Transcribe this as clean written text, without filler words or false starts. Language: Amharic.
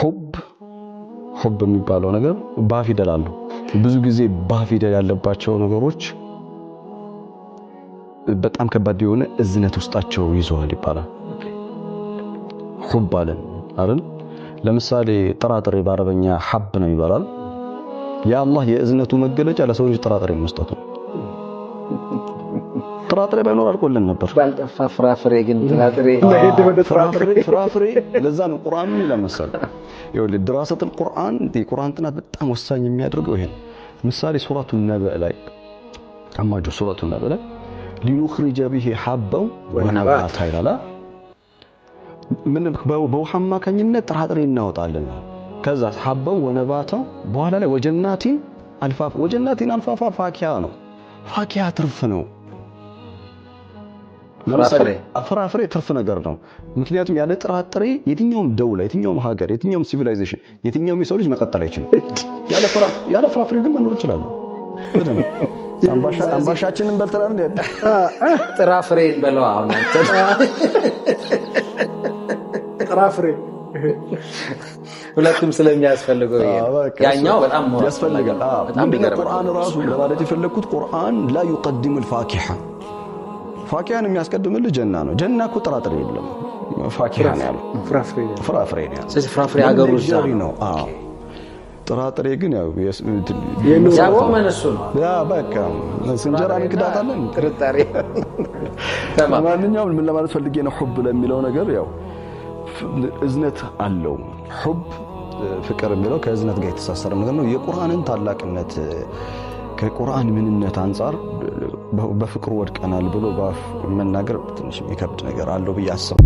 ሁብ የሚባለው ነገር ባፊደል አለው ብዙ ጊዜ ባፊደል ያለባቸው ነገሮች በጣም ከባድ የሆነ እዝነት ውስጣቸው ይዘዋል ይባላል ሁብ አለን አይደል ለምሳሌ ጥራጥሬ በአረበኛ ሐብ ነው ይባላል የአላህ የእዝነቱ መገለጫ ለሰው ልጅ ጥራጥሬ መስጠቱ ጥራጥሬ ባይኖር አልቆልን ነበር ባልጠፋ ፍራፍሬ ግን ፍራፍሬ ለዛ ነው ቁርአን ለምሳሌ ይኸውልህ ድራሰተል ቁርአን የቁርአን ጥናት በጣም ወሳኝ የሚያደርገው ይሄ ምሳሌ ሱረቱ ነብእ ላይ አማጆ ሱረቱ ነብእ ላይ ሊኑኽሪጀ ቢሂ ሐበው ወነባታ ይላል ምን በውሃ አማካኝነት ጥራጥሬ እናወጣለን ከዛ ሐበው ወነባታ በኋላ ላይ ወጀናቲን አልፋፋ ፋኪያ ነው ፋኪያ ትርፍ ነው ፍራፍሬ ትርፍ ነገር ነው ምክንያቱም ያለ ጥራጥሬ የትኛውም ደውላ የትኛውም ሀገር የትኛውም ሲቪላይዜሽን የትኛውም የሰው ልጅ መቀጠል አይችልም ያለ ፍራፍሬ ግን መኖር ይችላል አምባሻችንን በልተናል እንዴ ጥራፍሬ በለው አሁን ጥራፍሬ ሁለቱም ስለሚያስፈልገው ያኛው በጣም ያስፈልጋል በጣም ቁርአን ራሱ ለማለት የፈለኩት ቁርአን لا يقدم الفاكهه ፋኪያን የሚያስቀድምልህ ጀና ነው ጀና እኮ ጥራጥሬ የለም ፋኪያ ነው ያለው ፍራፍሬ ነው ያለው ስለዚህ ፍራፍሬ ሀገሩ ዛሬ ነው ጥራጥሬ ግን ያው ያው ማነሱ ነው ያ በቃ እንጀራ እንክዳታለን ጥራጥሬ ማንኛውም ምን ለማለት ፈልጌ ነው ሁብ ለሚለው ነገር ያው እዝነት አለው ሁብ ፍቅር የሚለው ከእዝነት ጋር የተሳሰረ ነገር ነው የቁርአንን ታላቅነት ከቁርአን ምንነት አንፃር በፍቅሩ ወድቀናል ብሎ ባፍ መናገር ትንሽ የሚከብድ ነገር አለው ብዬ አስባለሁ